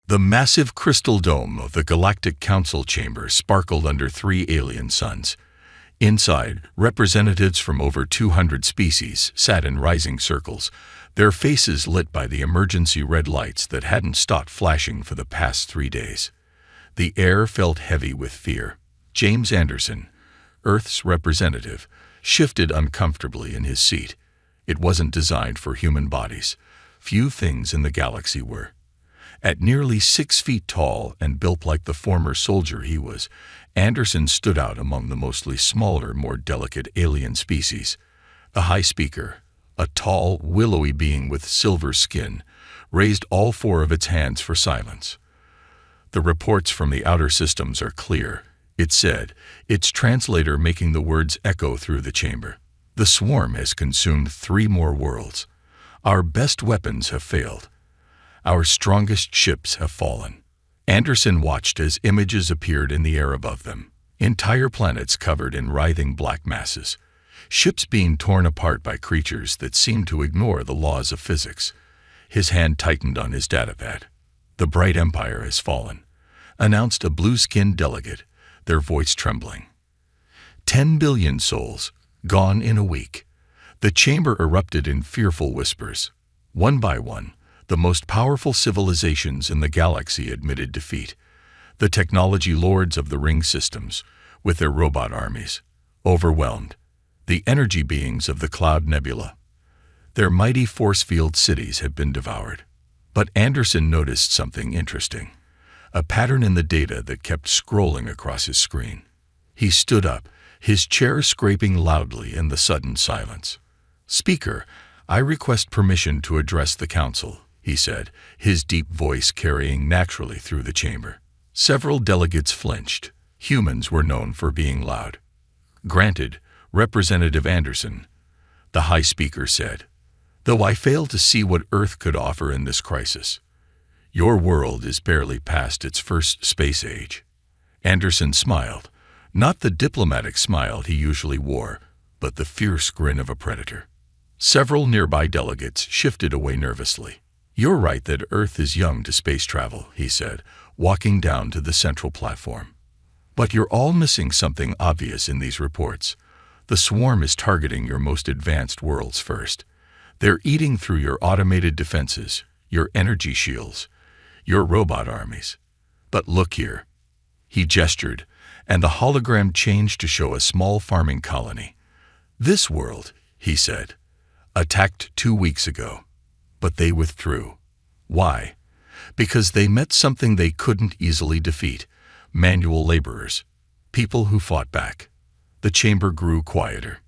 The massive crystal dome of the Galactic Council chamber sparkled under 3 alien suns. Inside, representatives from over 200 species sat in rising circles, their faces lit by the emergency red lights that hadn't stopped flashing for the past 3 days. The air felt heavy with fear. James Anderson, Earth's representative, shifted uncomfortably in his seat. It wasn't designed for human bodies. Few things in the galaxy were. At nearly 6 feet tall and built like the former soldier he was, Anderson stood out among the mostly smaller, more delicate alien species. The High Speaker, a tall, willowy being with silver skin, raised all 4 of its hands for silence. "The reports from the outer systems are clear," it said, its translator making the words echo through the chamber. "The swarm has consumed 3 more worlds. Our best weapons have failed. Our strongest ships have fallen." Anderson watched as images appeared in the air above them. Entire planets covered in writhing black masses. Ships being torn apart by creatures that seemed to ignore the laws of physics. His hand tightened on his datapad. "The bright empire has fallen," announced a blue-skinned delegate, their voice trembling. 10 billion souls, gone in a week. The chamber erupted in fearful whispers. One by one, the most powerful civilizations in the galaxy admitted defeat. The technology lords of the ring systems, with their robot armies, overwhelmed. The energy beings of the Cloud Nebula. Their mighty force-field cities had been devoured. But Anderson noticed something interesting. A pattern in the data that kept scrolling across his screen. He stood up, his chair scraping loudly in the sudden silence. "Speaker, I request permission to address the council," he said, his deep voice carrying naturally through the chamber. Several delegates flinched. Humans were known for being loud. "Granted, Representative Anderson," the High Speaker said, "though I fail to see what Earth could offer in this crisis. Your world is barely past its first space age." Anderson smiled, not the diplomatic smile he usually wore, but the fierce grin of a predator. Several nearby delegates shifted away nervously. "You're right that Earth is young to space travel," he said, walking down to the central platform. "But you're all missing something obvious in these reports. The swarm is targeting your most advanced worlds first. They're eating through your automated defenses, your energy shields, your robot armies. But look here." He gestured, and the hologram changed to show a small farming colony. "This world," he said, "attacked 2 weeks ago. But they withdrew. Why? Because they met something they couldn't easily defeat: manual laborers, people who fought back." The chamber grew quieter.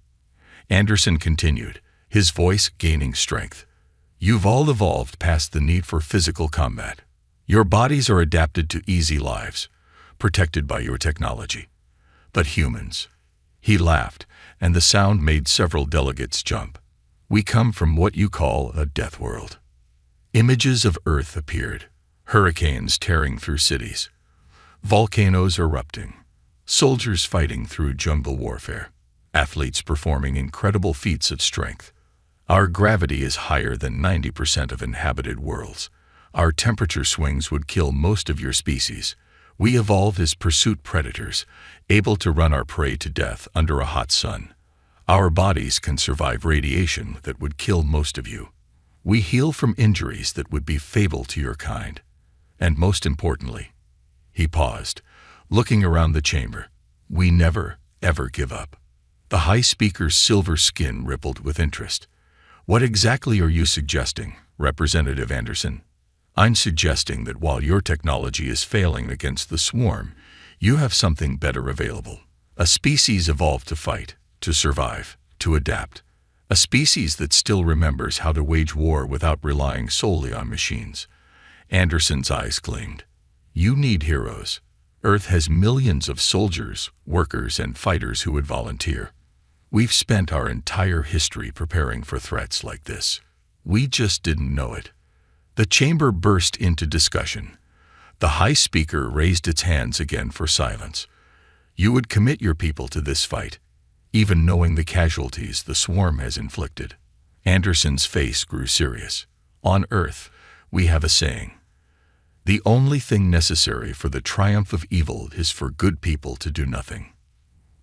Anderson continued, his voice gaining strength. "You've all evolved past the need for physical combat. Your bodies are adapted to easy lives, protected by your technology. But humans—" He laughed, and the sound made several delegates jump. "We come from what you call a death world." Images of Earth appeared, hurricanes tearing through cities, volcanoes erupting, soldiers fighting through jungle warfare, athletes performing incredible feats of strength. Our gravity is higher than 90% of inhabited worlds. Our temperature swings would kill most of your species. We evolved as pursuit predators, able to run our prey to death under a hot sun. Our bodies can survive radiation that would kill most of you. We heal from injuries that would be fatal to your kind. And most importantly," he paused, looking around the chamber, "we never, ever give up." The High Speaker's silver skin rippled with interest. "What exactly are you suggesting, Representative Anderson?" "I'm suggesting that while your technology is failing against the swarm, you have something better available. A species evolved to fight, to survive, to adapt. A species that still remembers how to wage war without relying solely on machines." Anderson's eyes gleamed. "You need heroes. Earth has millions of soldiers, workers, and fighters who would volunteer. We've spent our entire history preparing for threats like this. We just didn't know it." The chamber burst into discussion. The High Speaker raised its hands again for silence. "You would commit your people to this fight, even knowing the casualties the swarm has inflicted?" Anderson's face grew serious. "On Earth, we have a saying: The only thing necessary for the triumph of evil is for good people to do nothing.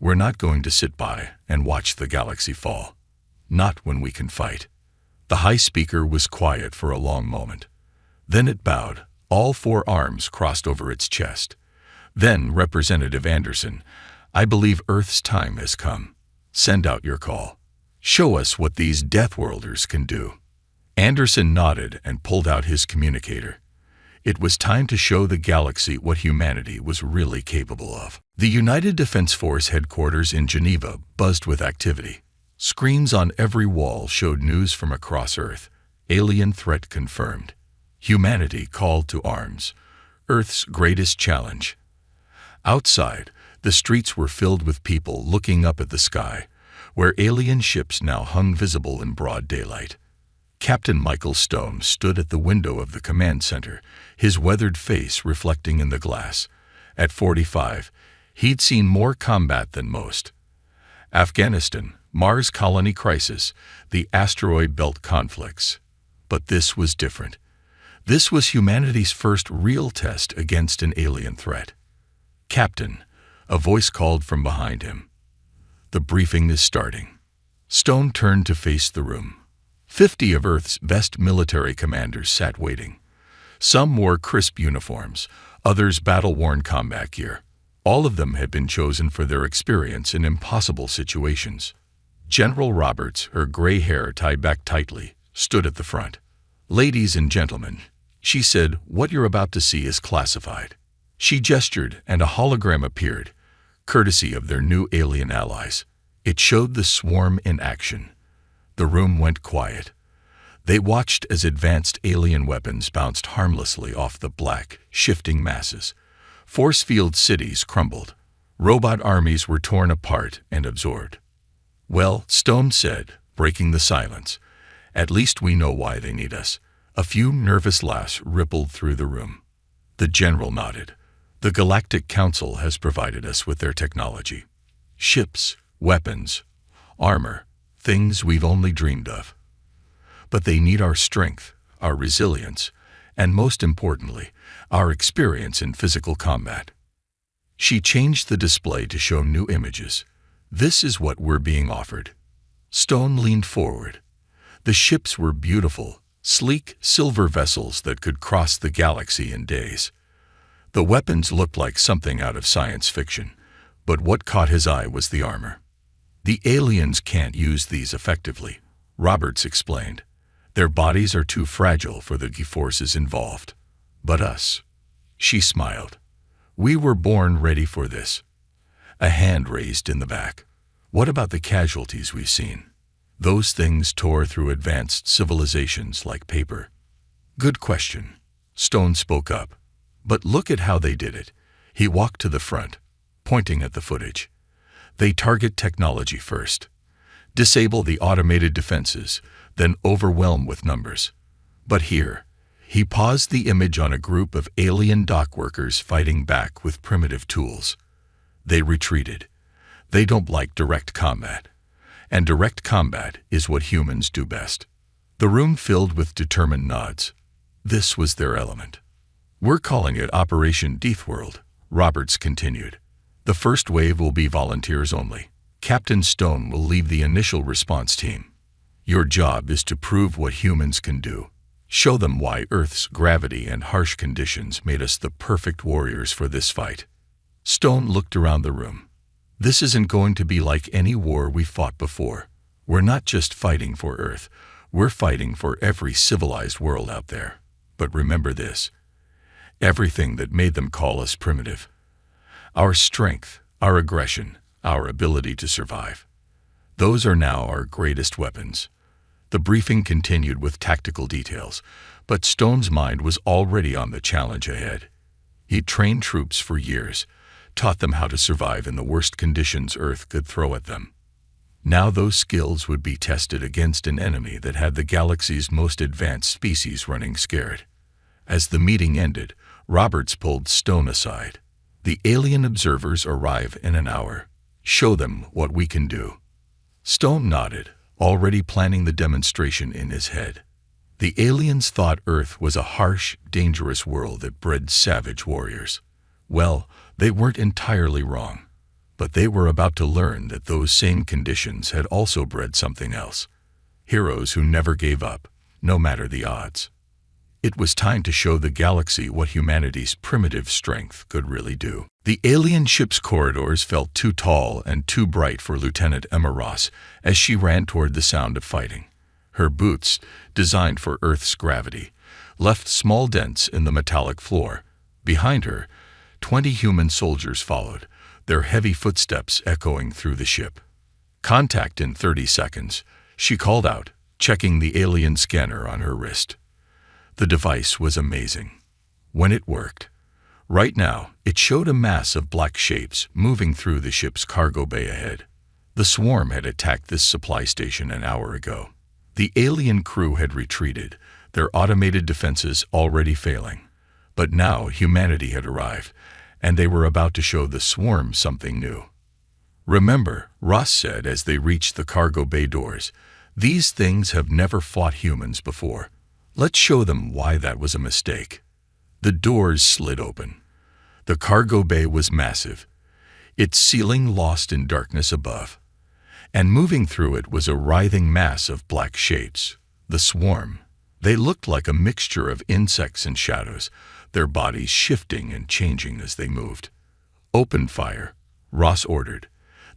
We're not going to sit by and watch the galaxy fall. Not when we can fight. The High Speaker was quiet for a long moment. Then it bowed, all four arms crossed over its chest. Then, Representative Anderson, I believe Earth's time has come. Send out your call. Show us what these Deathworlders can do. Anderson nodded and pulled out his communicator. It was time to show the galaxy what humanity was really capable of. The United Defense Force headquarters in Geneva buzzed with activity. Screens on every wall showed news from across Earth. Alien threat confirmed. Humanity called to arms. Earth's greatest challenge. Outside, the streets were filled with people looking up at the sky, where alien ships now hung visible in broad daylight. Captain Michael Stone stood at the window of the command center, his weathered face reflecting in the glass. At 45, he'd seen more combat than most. Afghanistan, Mars colony crisis, the asteroid belt conflicts. But this was different. This was humanity's first real test against an alien threat. Captain, a voice called from behind him. The briefing is starting. Stone turned to face the room. 50 of Earth's best military commanders sat waiting. Some wore crisp uniforms, others battle-worn combat gear. All of them had been chosen for their experience in impossible situations. General Roberts, her gray hair tied back tightly, stood at the front. "Ladies and gentlemen," she said, "what you're about to see is classified." She gestured, and a hologram appeared, courtesy of their new alien allies. It showed the swarm in action. The room went quiet. They watched as advanced alien weapons bounced harmlessly off the black, shifting masses. Force-field cities crumbled. Robot armies were torn apart and absorbed. "Well," Stone said, breaking the silence, "at least we know why they need us." A few nervous laughs rippled through the room. The general nodded. "The Galactic Council has provided us with their technology. Ships, weapons, armor, things we've only dreamed of. But they need our strength, our resilience, and most importantly, our experience in physical combat." She changed the display to show new images. "This is what we're being offered." Stone leaned forward. The ships were beautiful, sleek silver vessels that could cross the galaxy in days. The weapons looked like something out of science fiction, but what caught his eye was the armor. "The aliens can't use these effectively," Roberts explained. "Their bodies are too fragile for the forces involved. But us." She smiled. "We were born ready for this." A hand raised in the back. "What about the casualties we've seen? Those things tore through advanced civilizations like paper." "Good question." Stone spoke up. "But look at how they did it." He walked to the front, pointing at the footage. "They target technology first, disable the automated defenses, then overwhelm with numbers. But here," he paused the image on a group of alien dock workers fighting back with primitive tools. "They retreated. They don't like direct combat. And direct combat is what humans do best." The room filled with determined nods. This was their element. "We're calling it Operation Deathworld," Roberts continued. "The first wave will be volunteers only. Captain Stone will lead the initial response team. Your job is to prove what humans can do. Show them why Earth's gravity and harsh conditions made us the perfect warriors for this fight." Stone looked around the room. "This isn't going to be like any war we've fought before. We're not just fighting for Earth. We're fighting for every civilized world out there. But remember this. Everything that made them call us primitive. Our strength, our aggression, our ability to survive. Those are now our greatest weapons." The briefing continued with tactical details, but Stone's mind was already on the challenge ahead. He'd trained troops for years, taught them how to survive in the worst conditions Earth could throw at them. Now those skills would be tested against an enemy that had the galaxy's most advanced species running scared. As the meeting ended, Roberts pulled Stone aside. "The alien observers arrive in an hour. Show them what we can do." Stone nodded, already planning the demonstration in his head. The aliens thought Earth was a harsh, dangerous world that bred savage warriors. Well, they weren't entirely wrong. But they were about to learn that those same conditions had also bred something else. Heroes who never gave up, no matter the odds. It was time to show the galaxy what humanity's primitive strength could really do. The alien ship's corridors felt too tall and too bright for Lieutenant Emma Ross as she ran toward the sound of fighting. Her boots, designed for Earth's gravity, left small dents in the metallic floor. Behind her, 20 human soldiers followed, their heavy footsteps echoing through the ship. "Contact in 30 seconds," she called out, checking the alien scanner on her wrist. The device was amazing. When it worked, right now, it showed a mass of black shapes moving through the ship's cargo bay ahead. The swarm had attacked this supply station an hour ago. The alien crew had retreated, their automated defenses already failing. But now humanity had arrived, and they were about to show the swarm something new. "Remember," Ross said as they reached the cargo bay doors, "these things have never fought humans before. Let's show them why that was a mistake." The doors slid open. The cargo bay was massive, its ceiling lost in darkness above. And moving through it was a writhing mass of black shapes, the swarm. They looked like a mixture of insects and shadows, their bodies shifting and changing as they moved. "Open fire," Ross ordered.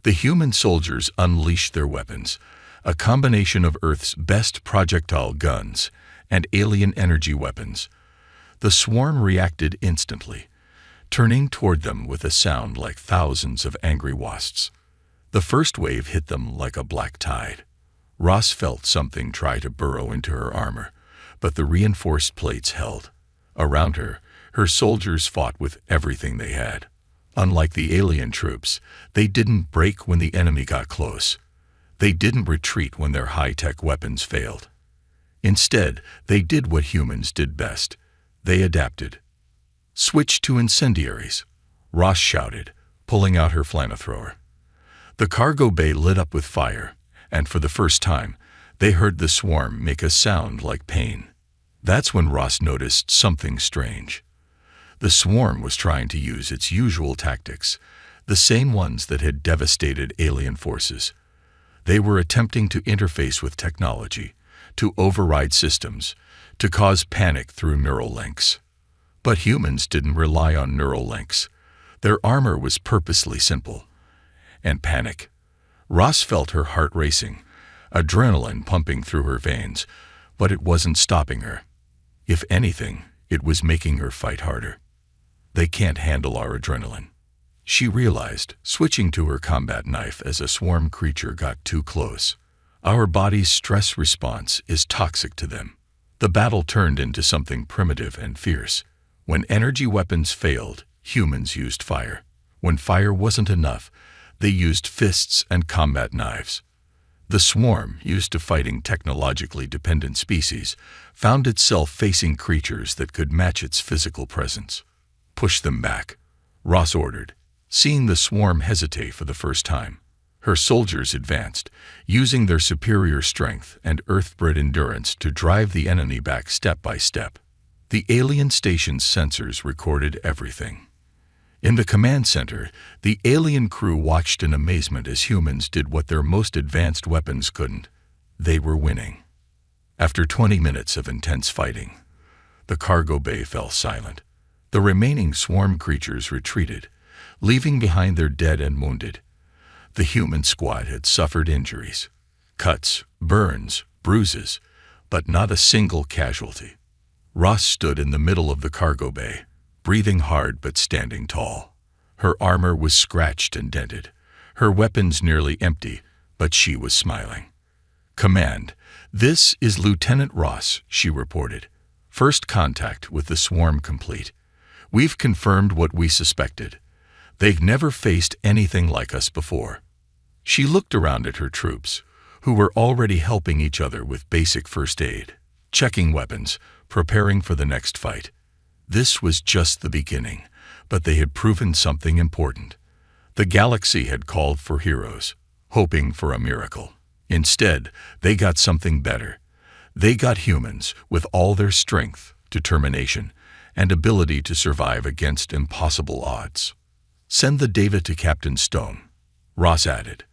The human soldiers unleashed their weapons, a combination of Earth's best projectile guns and alien energy weapons. The swarm reacted instantly, turning toward them with a sound like thousands of angry wasps. The first wave hit them like a black tide. Ross felt something try to burrow into her armor, but the reinforced plates held. Around her, her soldiers fought with everything they had. Unlike the alien troops, they didn't break when the enemy got close. They didn't retreat when their high-tech weapons failed. Instead, they did what humans did best. They adapted. "Switch to incendiaries," Ross shouted, pulling out her flamethrower. The cargo bay lit up with fire, and for the first time, they heard the swarm make a sound like pain. That's when Ross noticed something strange. The swarm was trying to use its usual tactics, the same ones that had devastated alien forces. They were attempting to interface with technology, to override systems, to cause panic through neural links. But humans didn't rely on neural links. Their armor was purposely simple. And panic. Ross felt her heart racing, adrenaline pumping through her veins, but it wasn't stopping her. If anything, it was making her fight harder. "They can't handle our adrenaline," she realized, switching to her combat knife as a swarm creature got too close. "Our body's stress response is toxic to them." The battle turned into something primitive and fierce. When energy weapons failed, humans used fire. When fire wasn't enough, they used fists and combat knives. The swarm, used to fighting technologically dependent species, found itself facing creatures that could match its physical presence. "Push them back," Ross ordered, seeing the swarm hesitate for the first time. Her soldiers advanced, using their superior strength and earth-bred endurance to drive the enemy back step by step. The alien station's sensors recorded everything. In the command center, the alien crew watched in amazement as humans did what their most advanced weapons couldn't. They were winning. After 20 minutes of intense fighting, the cargo bay fell silent. The remaining swarm creatures retreated, leaving behind their dead and wounded. The human squad had suffered injuries, cuts, burns, bruises, but not a single casualty. Ross stood in the middle of the cargo bay, breathing hard but standing tall. Her armor was scratched and dented, her weapons nearly empty, but she was smiling. "Command, this is Lieutenant Ross," she reported. "First contact with the swarm complete. We've confirmed what we suspected. They've never faced anything like us before." She looked around at her troops, who were already helping each other with basic first aid, checking weapons, preparing for the next fight. This was just the beginning, but they had proven something important. The galaxy had called for heroes, hoping for a miracle. Instead, they got something better. They got humans with all their strength, determination, and ability to survive against impossible odds. Send the data to Captain Stone, Ross added.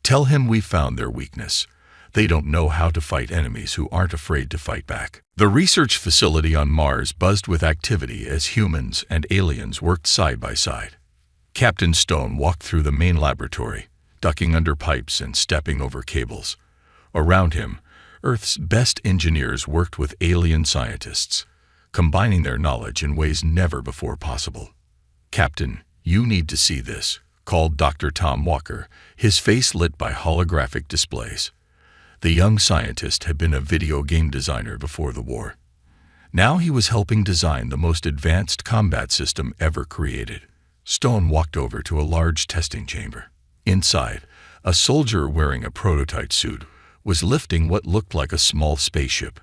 Tell him we found their weakness. They don't know how to fight enemies who aren't afraid to fight back. The research facility on Mars buzzed with activity as humans and aliens worked side by side. Captain Stone walked through the main laboratory, ducking under pipes and stepping over cables. Around him, Earth's best engineers worked with alien scientists, combining their knowledge in ways never before possible. "Captain, you need to see this," called Dr. Tom Walker, his face lit by holographic displays. The young scientist had been a video game designer before the war. Now he was helping design the most advanced combat system ever created. Stone walked over to a large testing chamber. Inside, a soldier wearing a prototype suit was lifting what looked like a small spaceship.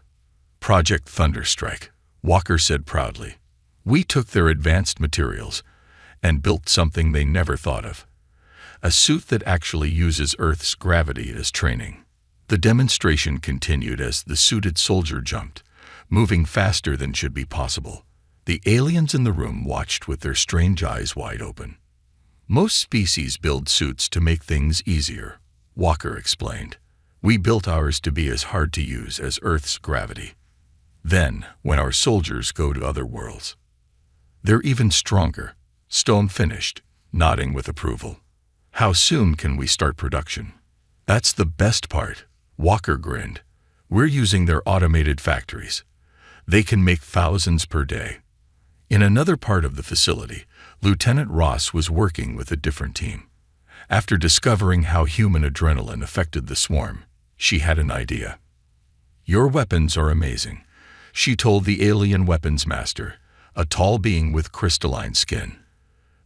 "Project Thunderstrike," Walker said proudly. "We took their advanced materials and built something they never thought of. A suit that actually uses Earth's gravity as training." The demonstration continued as the suited soldier jumped, moving faster than should be possible. The aliens in the room watched with their strange eyes wide open. "Most species build suits to make things easier," Walker explained. "We built ours to be as hard to use as Earth's gravity. Then, when our soldiers go to other worlds, they're even stronger," Stone finished, nodding with approval. "How soon can we start production?" "That's the best part," Walker grinned. "We're using their automated factories. They can make thousands per day." In another part of the facility, Lieutenant Ross was working with a different team. After discovering how human adrenaline affected the swarm, she had an idea. "Your weapons are amazing," she told the alien weapons master, a tall being with crystalline skin.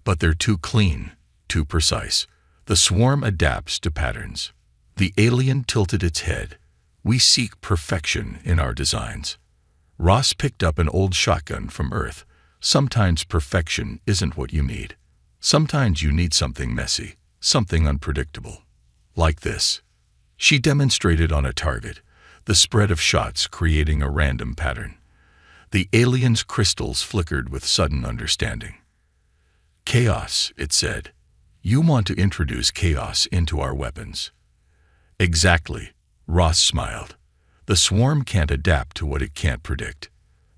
"But they're too clean, too precise. The swarm adapts to patterns." The alien tilted its head. "We seek perfection in our designs." Ross picked up an old shotgun from Earth. "Sometimes perfection isn't what you need. Sometimes you need something messy, something unpredictable. Like this." She demonstrated on a target, the spread of shots creating a random pattern. The alien's crystals flickered with sudden understanding. "Chaos," it said. "You want to introduce chaos into our weapons." "Exactly," Ross smiled. "The swarm can't adapt to what it can't predict."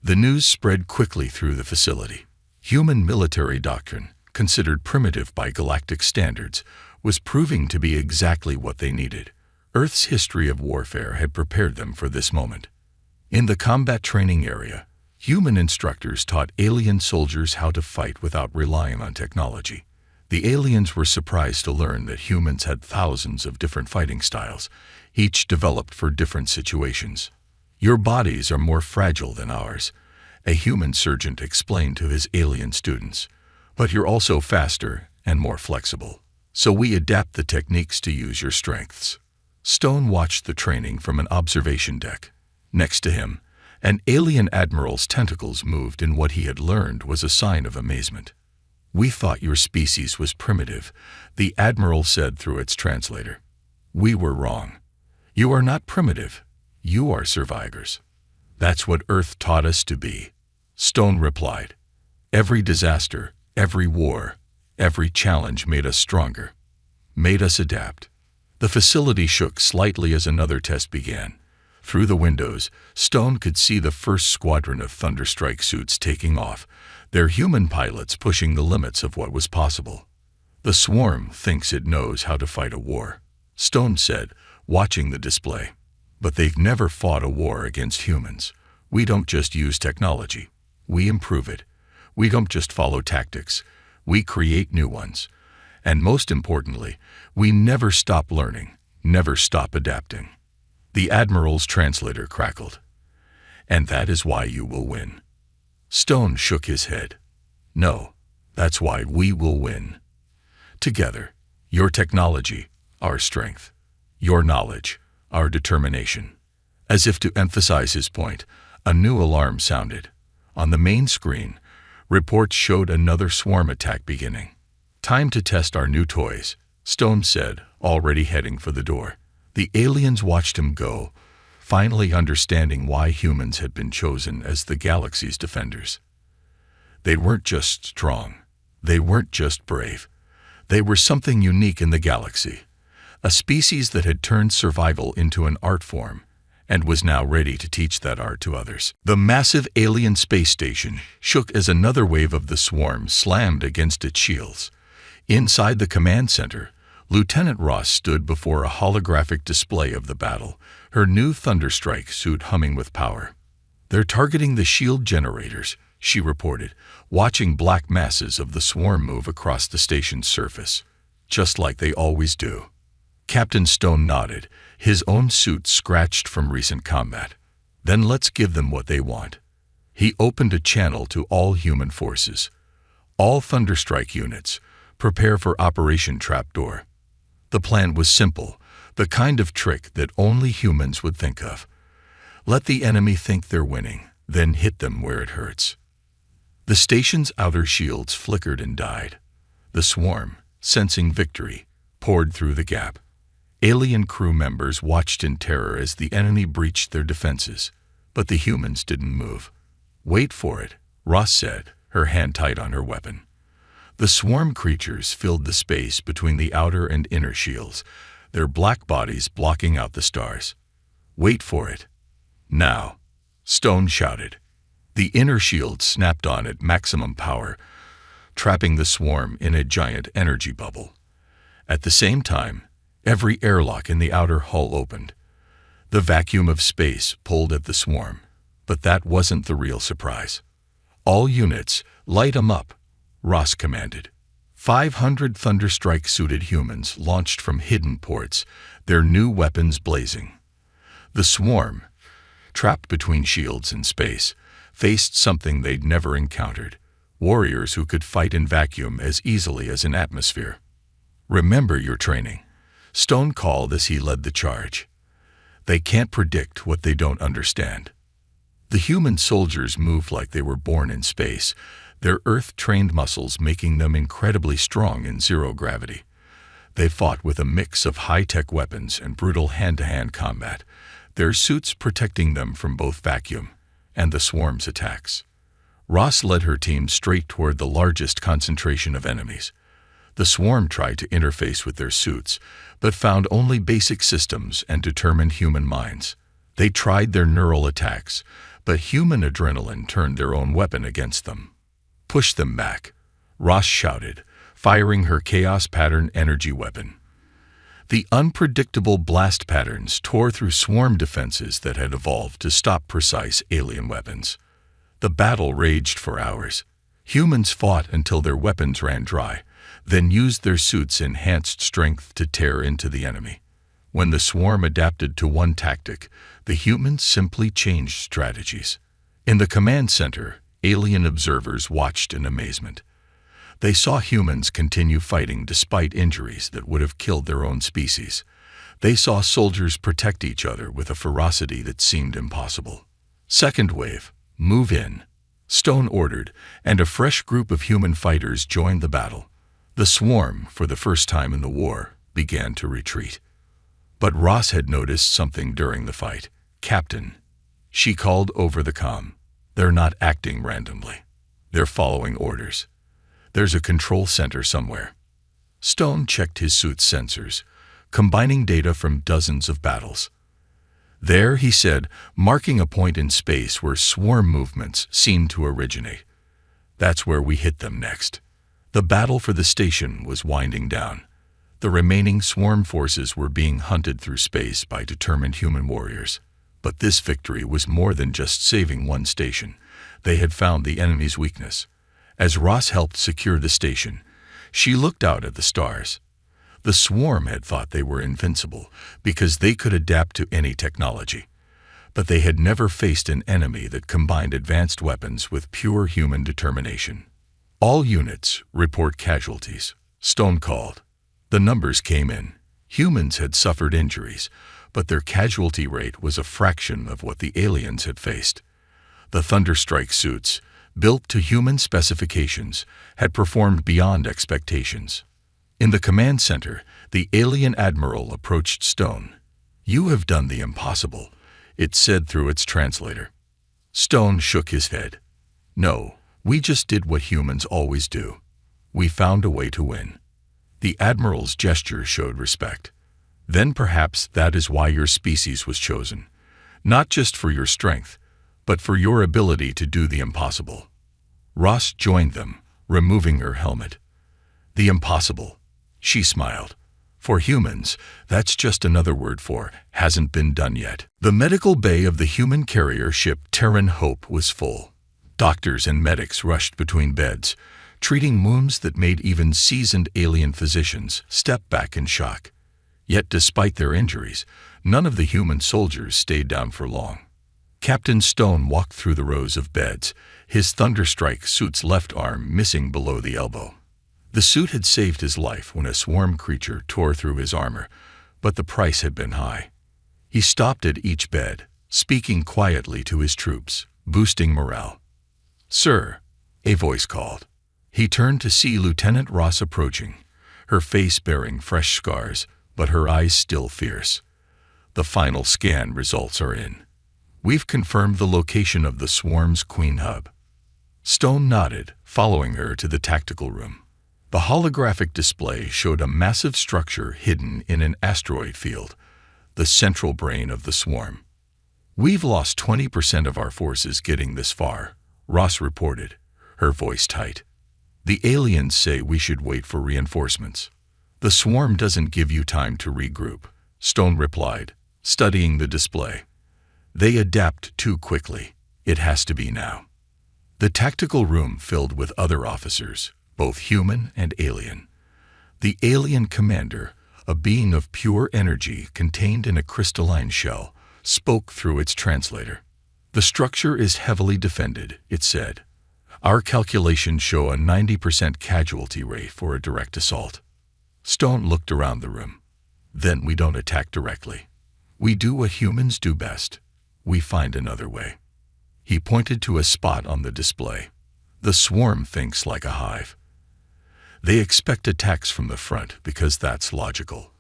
The news spread quickly through the facility. Human military doctrine, considered primitive by galactic standards, was proving to be exactly what they needed. Earth's history of warfare had prepared them for this moment. In the combat training area, human instructors taught alien soldiers how to fight without relying on technology. The aliens were surprised to learn that humans had thousands of different fighting styles, each developed for different situations. "Your bodies are more fragile than ours," a human surgeon explained to his alien students. "But you're also faster and more flexible. So we adapt the techniques to use your strengths." Stone watched the training from an observation deck. Next to him, an alien admiral's tentacles moved in what he had learned was a sign of amazement. "We thought your species was primitive," the admiral said through its translator. "We were wrong. You are not primitive. You are survivors. That's what Earth taught us to be." Stone replied. "Every disaster, every war, every challenge made us stronger, made us adapt." The facility shook slightly as another test began. Through the windows, Stone could see the first squadron of Thunderstrike suits taking off, their human pilots pushing the limits of what was possible. "The swarm thinks it knows how to fight a war," Stone said, watching the display. "But they've never fought a war against humans. We don't just use technology. We improve it. We don't just follow tactics. We create new ones. And most importantly, we never stop learning, never stop adapting." The admiral's translator crackled. "And that is why you will win." Stone shook his head. "No, that's why we will win. Together, your technology, our strength. Your knowledge, our determination." As if to emphasize his point, a new alarm sounded. On the main screen, reports showed another swarm attack beginning. "Time to test our new toys," Stone said, already heading for the door. The aliens watched him go, finally understanding why humans had been chosen as the galaxy's defenders. They weren't just strong. They weren't just brave. They were something unique in the galaxy, a species that had turned survival into an art form and was now ready to teach that art to others. The massive alien space station shook as another wave of the swarm slammed against its shields. Inside the command center, Lieutenant Ross stood before a holographic display of the battle, her new Thunderstrike suit humming with power. "They're targeting the shield generators," she reported, watching black masses of the swarm move across the station's surface, "just like they always do." Captain Stone nodded, his own suit scratched from recent combat. "Then let's give them what they want." He opened a channel to all human forces. "All Thunderstrike units, prepare for Operation Trapdoor." The plan was simple, the kind of trick that only humans would think of. Let the enemy think they're winning, then hit them where it hurts. The station's outer shields flickered and died. The swarm, sensing victory, poured through the gap. Alien crew members watched in terror as the enemy breached their defenses, but the humans didn't move. "Wait for it," Ross said, her hand tight on her weapon. The swarm creatures filled the space between the outer and inner shields, their black bodies blocking out the stars. "Wait for it. Now," Stone shouted. The inner shield snapped on at maximum power, trapping the swarm in a giant energy bubble. At the same time, every airlock in the outer hull opened. The vacuum of space pulled at the swarm, but that wasn't the real surprise. "All units, light 'em up," Ross commanded. 500 Thunderstrike-suited humans launched from hidden ports, their new weapons blazing. The swarm, trapped between shields and space, faced something they'd never encountered: warriors who could fight in vacuum as easily as in atmosphere. "Remember your training," Stone called as he led the charge. "They can't predict what they don't understand." The human soldiers moved like they were born in space, their Earth-trained muscles making them incredibly strong in zero gravity. They fought with a mix of high-tech weapons and brutal hand-to-hand combat, their suits protecting them from both vacuum and the swarm's attacks. Ross led her team straight toward the largest concentration of enemies. The swarm tried to interface with their suits, but found only basic systems and determined human minds. They tried their neural attacks, but human adrenaline turned their own weapon against them. "Push them back," Ross shouted, firing her chaos pattern energy weapon. The unpredictable blast patterns tore through swarm defenses that had evolved to stop precise alien weapons. The battle raged for hours. Humans fought until their weapons ran dry, then used their suits' enhanced strength to tear into the enemy. When the swarm adapted to one tactic, the humans simply changed strategies. In the command center, alien observers watched in amazement. They saw humans continue fighting despite injuries that would have killed their own species. They saw soldiers protect each other with a ferocity that seemed impossible. "Second wave, move in," Stone ordered, and a fresh group of human fighters joined the battle. The swarm, for the first time in the war, began to retreat. But Ross had noticed something during the fight. "Captain," she called over the comm, "they're not acting randomly. They're following orders. There's a control center somewhere." Stone checked his suit's sensors, combining data from dozens of battles. "There," he said, marking a point in space where swarm movements seemed to originate. "That's where we hit them next." The battle for the station was winding down. The remaining swarm forces were being hunted through space by determined human warriors. But this victory was more than just saving one station. They had found the enemy's weakness. As Ross helped secure the station, she looked out at the stars. The swarm had thought they were invincible because they could adapt to any technology. But they had never faced an enemy that combined advanced weapons with pure human determination. "All units, report casualties," Stone called. The numbers came in. Humans had suffered injuries, but their casualty rate was a fraction of what the aliens had faced. The Thunderstrike suits, built to human specifications, had performed beyond expectations. In the command center, the alien admiral approached Stone. "You have done the impossible. it said through its translator. Stone shook his head. No, we just did what humans always do. We found a way to win. The Admiral's gesture showed respect. Then perhaps that is why your species was chosen. Not just for your strength, but for your ability to do the impossible. Ross joined them, removing her helmet. The impossible. She smiled. For humans, that's just another word for hasn't been done yet. The medical bay of the human carrier ship Terran Hope was full. Doctors and medics rushed between beds, treating wounds that made even seasoned alien physicians step back in shock. Yet despite their injuries, none of the human soldiers stayed down for long. Captain Stone walked through the rows of beds, his Thunderstrike suit's left arm missing below the elbow. The suit had saved his life when a swarm creature tore through his armor, but the price had been high. He stopped at each bed, speaking quietly to his troops, boosting morale. "Sir," a voice called. He turned to see Lieutenant Ross approaching, her face bearing fresh scars, but her eyes still fierce. "The final scan results are in. We've confirmed the location of the swarm's Queen Hub." Stone nodded, following her to the tactical room. The holographic display showed a massive structure hidden in an asteroid field, the central brain of the swarm. "We've lost 20% of our forces getting this far," Ross reported, her voice tight. "The aliens say we should wait for reinforcements." "The swarm doesn't give you time to regroup," Stone replied, studying the display. "They adapt too quickly. It has to be now." The tactical room filled with other officers, both human and alien. The alien commander, a being of pure energy contained in a crystalline shell, spoke through its translator. "The structure is heavily defended," it said. "Our calculations show a 90% casualty rate for a direct assault." Stone looked around the room. "Then we don't attack directly. We do what humans do best. We find another way." He pointed to a spot on the display. "The swarm thinks like a hive. They expect attacks from the front because that's logical.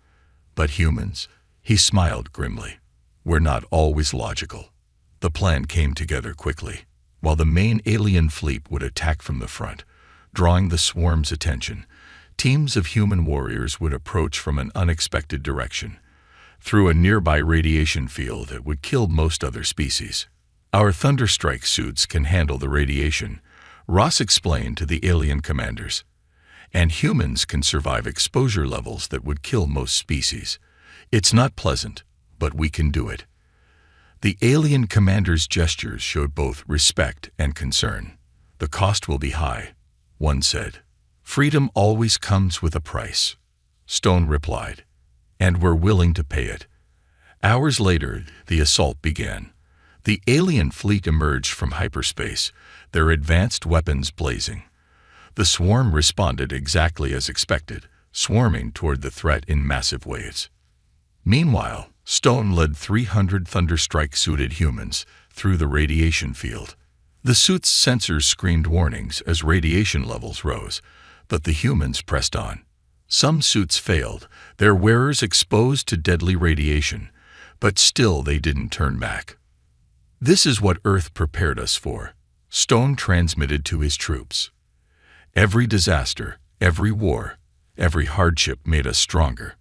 But humans," he smiled grimly, "we're not always logical." The plan came together quickly. While the main alien fleet would attack from the front, drawing the swarm's attention, teams of human warriors would approach from an unexpected direction, through a nearby radiation field that would kill most other species. "Our Thunderstrike suits can handle the radiation," Ross explained to the alien commanders. "And humans can survive exposure levels that would kill most species. It's not pleasant, but we can do it." The alien commander's gestures showed both respect and concern. "The cost will be high," one said. "Freedom always comes with a price," Stone replied. "And we're willing to pay it." Hours later, the assault began. The alien fleet emerged from hyperspace, their advanced weapons blazing. The swarm responded exactly as expected, swarming toward the threat in massive waves. Meanwhile, Stone led 300 Thunderstrike-suited humans through the radiation field. The suit's sensors screamed warnings as radiation levels rose, but the humans pressed on. Some suits failed, their wearers exposed to deadly radiation, but still they didn't turn back. "This is what Earth prepared us for," Stone transmitted to his troops. "Every disaster, every war, every hardship made us stronger,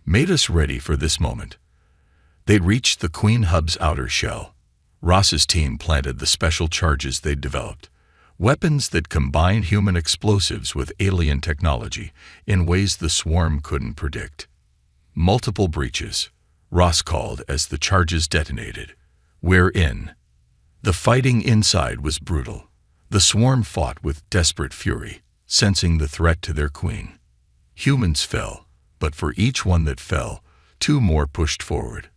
made us ready for this moment." They'd reached the Queen Hub's outer shell. Ross's team planted the special charges they'd developed, weapons that combined human explosives with alien technology in ways the swarm couldn't predict. "Multiple breaches," Ross called as the charges detonated. "We're in." The fighting inside was brutal. The swarm fought with desperate fury, sensing the threat to their queen. Humans fell, but for each one that fell, 2 more pushed forward.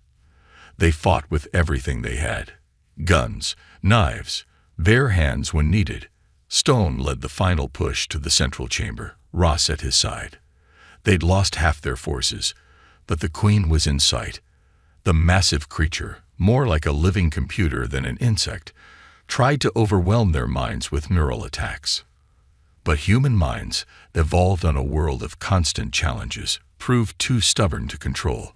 They fought with everything they had: guns, knives, bare hands when needed. Stone led the final push to the central chamber, Ross at his side. They'd lost half their forces, but the queen was in sight. The massive creature, more like a living computer than an insect, tried to overwhelm their minds with neural attacks. But human minds, evolved on a world of constant challenges, proved too stubborn to control.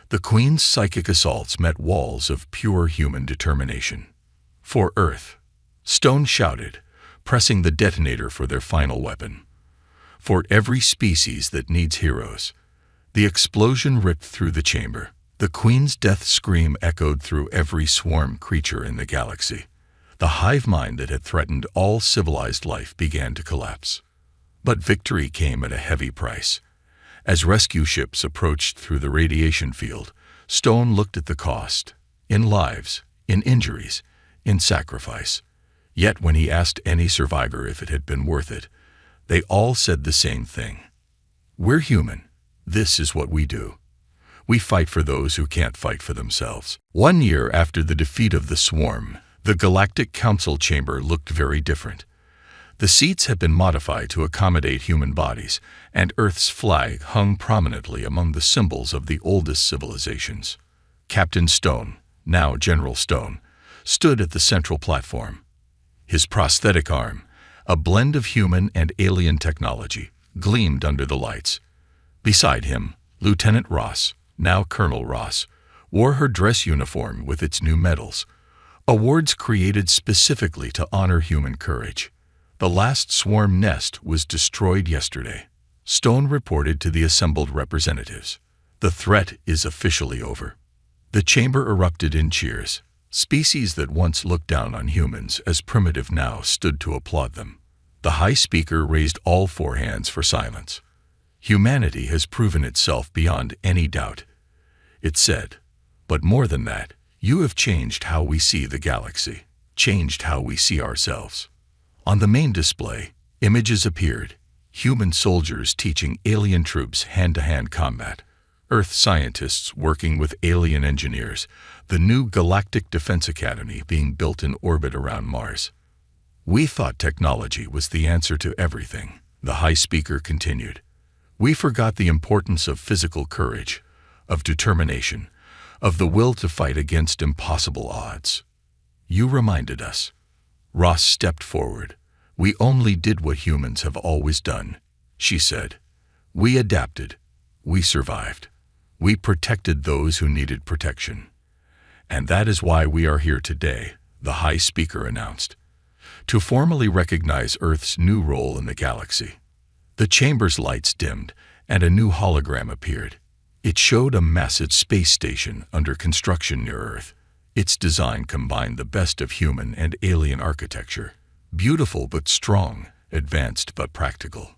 The Queen's psychic assaults met walls of pure human determination. For Earth, Stone shouted, pressing the detonator for their final weapon. For every species that needs heroes. The explosion ripped through the chamber. The Queen's death scream echoed through every swarm creature in the galaxy. The hive mind that had threatened all civilized life began to collapse. But victory came at a heavy price. As rescue ships approached through the radiation field, Stone looked at the cost, in lives, in injuries, in sacrifice. Yet when he asked any survivor if it had been worth it, they all said the same thing. We're human. This is what we do. We fight for those who can't fight for themselves. 1 year after the defeat of the swarm, the Galactic Council chamber looked very different. The seats had been modified to accommodate human bodies, and Earth's flag hung prominently among the symbols of the oldest civilizations. Captain Stone, now General Stone, stood at the central platform. His prosthetic arm, a blend of human and alien technology, gleamed under the lights. Beside him, Lieutenant Ross, now Colonel Ross, wore her dress uniform with its new medals, awards created specifically to honor human courage. The last swarm nest was destroyed yesterday. Stone reported to the assembled representatives. The threat is officially over. The chamber erupted in cheers. Species that once looked down on humans as primitive now stood to applaud them. The High Speaker raised all four hands for silence. Humanity has proven itself beyond any doubt. It said, but more than that, you have changed how we see the galaxy, changed how we see ourselves. On the main display, images appeared, human soldiers teaching alien troops hand-to-hand combat, Earth scientists working with alien engineers, the new Galactic Defense Academy being built in orbit around Mars. We thought technology was the answer to everything, the High Speaker continued. We forgot the importance of physical courage, of determination, of the will to fight against impossible odds. You reminded us. Ross stepped forward. We only did what humans have always done, she said. We adapted. We survived. We protected those who needed protection. And that is why we are here today, the High Speaker announced, to formally recognize Earth's new role in the galaxy. The chamber's lights dimmed, and a new hologram appeared. It showed a massive space station under construction near Earth. Its design combined the best of human and alien architecture. Beautiful but strong, advanced but practical.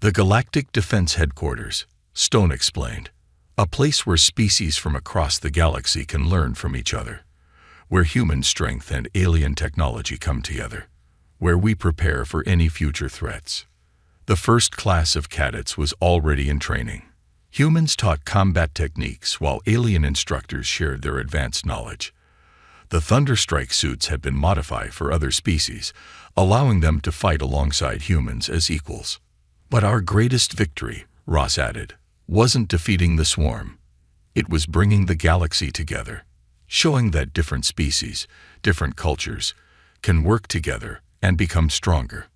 The Galactic Defense Headquarters, Stone explained. A place where species from across the galaxy can learn from each other. Where human strength and alien technology come together. Where we prepare for any future threats. The first class of cadets was already in training. Humans taught combat techniques while alien instructors shared their advanced knowledge. The Thunderstrike suits had been modified for other species, allowing them to fight alongside humans as equals. But our greatest victory, Ross added, wasn't defeating the swarm. It was bringing the galaxy together, showing that different species, different cultures, can work together and become stronger.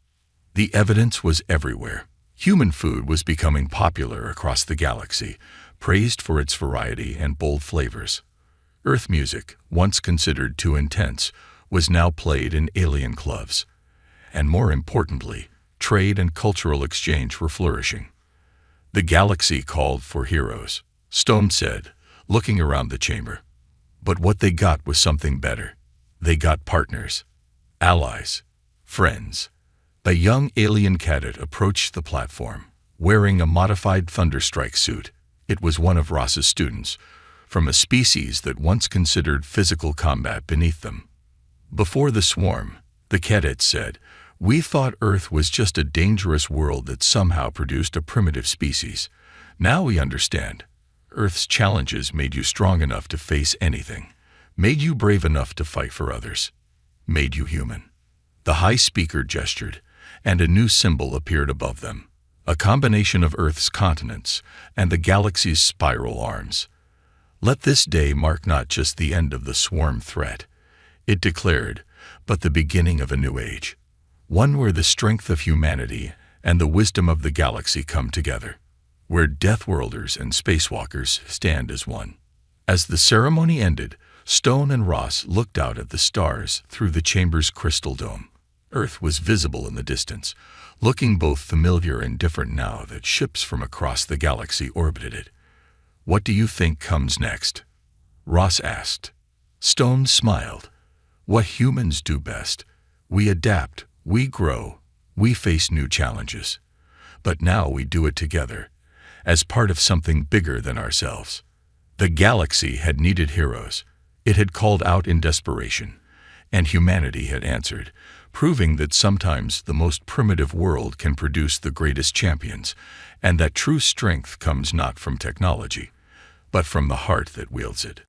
The evidence was everywhere. Human food was becoming popular across the galaxy, praised for its variety and bold flavors. Earth music, once considered too intense, was now played in alien clubs. And more importantly, trade and cultural exchange were flourishing. The galaxy called for heroes, Stone said, looking around the chamber. But what they got was something better. They got partners, allies, friends. A young alien cadet approached the platform, wearing a modified Thunderstrike suit. It was one of Ross's students, from a species that once considered physical combat beneath them. Before the swarm, the cadet said, we thought Earth was just a dangerous world that somehow produced a primitive species. Now we understand. Earth's challenges made you strong enough to face anything, made you brave enough to fight for others, made you human. The High Speaker gestured, and a new symbol appeared above them, a combination of Earth's continents and the galaxy's spiral arms. Let this day mark not just the end of the swarm threat, it declared, but the beginning of a new age, one where the strength of humanity and the wisdom of the galaxy come together, where Deathworlders and spacewalkers stand as one. As the ceremony ended, Stone and Ross looked out at the stars through the chamber's crystal dome. Earth was visible in the distance, looking both familiar and different now that ships from across the galaxy orbited it. "What do you think comes next?" Ross asked. Stone smiled. "What humans do best. We adapt, we grow, we face new challenges. But now we do it together, as part of something bigger than ourselves." The galaxy had needed heroes. It had called out in desperation, and humanity had answered, proving that sometimes the most primitive world can produce the greatest champions, and that true strength comes not from technology, but from the heart that wields it.